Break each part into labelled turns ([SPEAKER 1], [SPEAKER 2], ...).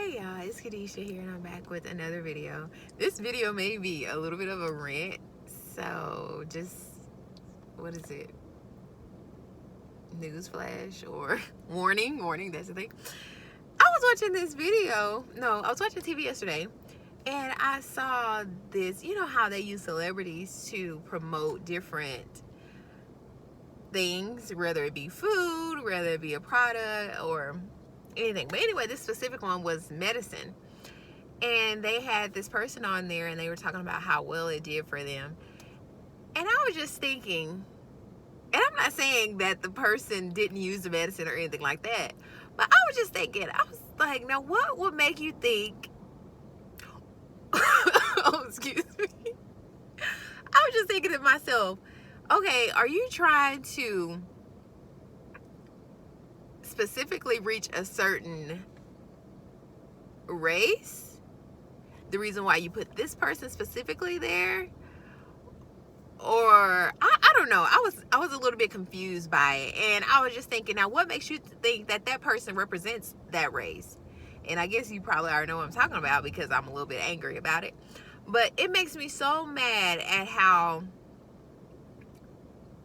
[SPEAKER 1] Hey y'all, it's Khadisha here and I'm back with another video. This video may be a little bit of a rant, so just, what is it? Newsflash or warning, that's the thing. I was watching this video, I was watching TV yesterday and I saw this, you know how they use celebrities to promote different things, whether it be food, whether it be a product or anything. But anyway, this specific one was medicine. And they had this person on there and they were talking about how well it did for them. And I was just thinking, and I'm not saying that the person didn't use the medicine or anything like that, but I was just thinking, I was like, now what would make you think, oh, excuse me. I was just thinking to myself, okay, are you trying to specifically reach a certain race? The reason why you put this person specifically there, or I don't know. I was a little bit confused by it, and I was just thinking, now what makes you think that that person represents that race? And I guess you probably already know what I'm talking about because I'm a little bit angry about it. But it makes me so mad at how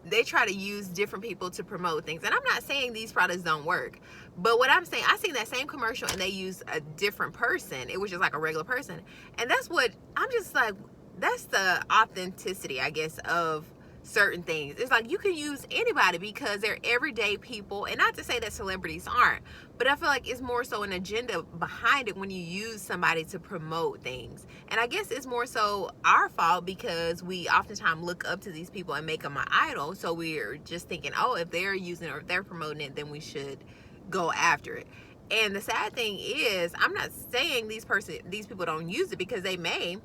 [SPEAKER 1] they try to use different people to promote things. And I'm not saying these products don't work, but what I'm saying, I seen that same commercial and they use a different person. It was just like a regular person. And that's what I'm just like, that's the authenticity, I guess, of certain things. It's like you can use anybody because they're everyday people, and not to say that celebrities aren't, but I feel like it's more so an agenda behind it when you use somebody to promote things. And I guess it's more so our fault because we oftentimes look up to these people and make them an idol, so we're just thinking, oh, if they're using it or if they're promoting it, then we should go after it. And the sad thing is, I'm not saying these people don't use it, because they may.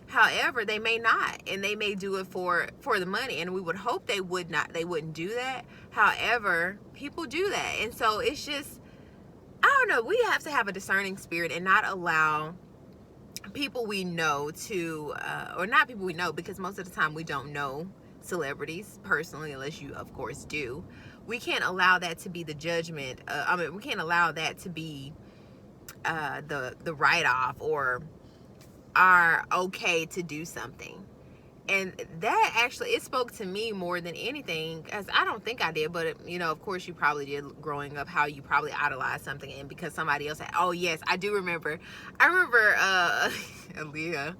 [SPEAKER 1] However, they may not, and they may do it for the money, and we would hope they wouldn't do that. However, people do that, and so it's just, I don't know, we have to have a discerning spirit and not allow people we know to, or not people we know, because most of the time we don't know celebrities personally, unless you of course do. We can't allow that to be the judgment. We can't allow that to be the write-off or are okay to do something. And that actually, it spoke to me more than anything, as I don't think I did, but you know, of course you probably did growing up, how you probably idolized something, and because somebody else said, oh yes, I remember Aaliyah,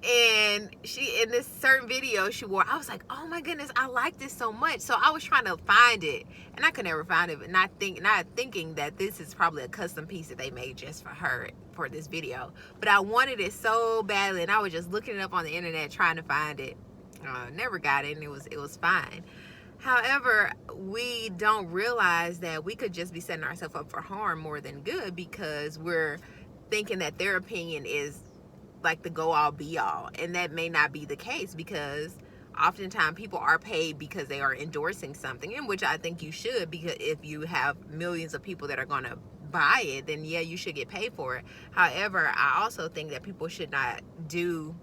[SPEAKER 1] and she, in this certain video she wore, I was like, oh my goodness, I like this so much. So I was trying to find it and I could never find it, but not thinking that this is probably a custom piece that they made just for her for this video. But I wanted it so badly, and I was just looking it up on the internet trying to find it. Never got it, and it was fine. However, we don't realize that we could just be setting ourselves up for harm more than good, because we're thinking that their opinion is like the go all be all, and that may not be the case, because oftentimes people are paid because they are endorsing something, in which I think you should, because if you have millions of people that are going to buy it, then yeah, you should get paid for it. However, I also think that people should not do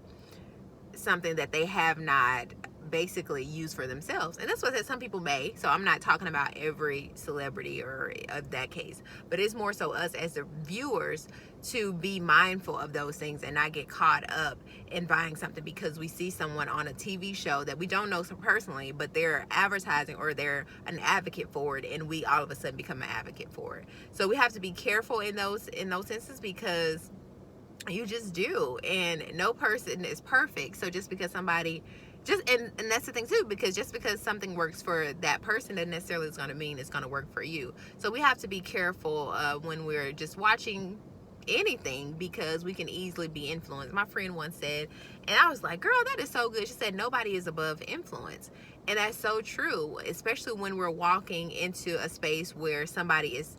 [SPEAKER 1] something that they have not basically used for themselves. And that's what some people may. So I'm not talking about every celebrity or of that case, but it's more so us as the viewers to be mindful of those things and not get caught up in buying something because we see someone on a TV show that we don't know personally, but they're advertising or they're an advocate for it, and we all of a sudden become an advocate for it. So we have to be careful in those instances, because you just do, and no person is perfect. So just because somebody and that's the thing too, because just because something works for that person doesn't necessarily is going to mean it's going to work for you. So we have to be careful when we're just watching anything, because we can easily be influenced. My friend once said, and I was like, girl, that is so good. She said, nobody is above influence. And that's so true, especially when we're walking into a space where somebody is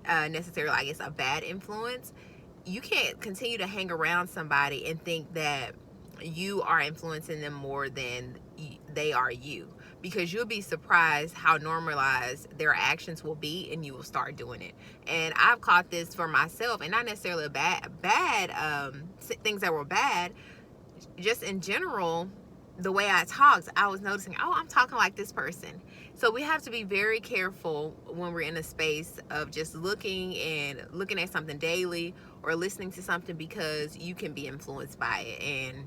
[SPEAKER 1] necessarily, I guess, a bad influence. You can't continue to hang around somebody and think that you are influencing them more than they are you, because you'll be surprised how normalized their actions will be, and you will start doing it. And I've caught this for myself, and not necessarily bad things that were bad, just in general, the way I talked, I was noticing, oh, I'm talking like this person. So we have to be very careful when we're in a space of just looking at something daily or listening to something, because you can be influenced by it, and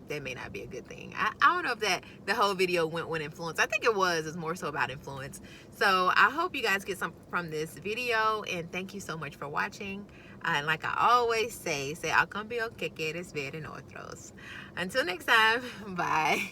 [SPEAKER 1] that may not be a good thing. I don't know if that the whole video went with influence. I think it was. It's more so about influence. So I hope you guys get something from this video, and thank you so much for watching. And like I always say, al cambio que quieres ver en otros. Until next time, bye.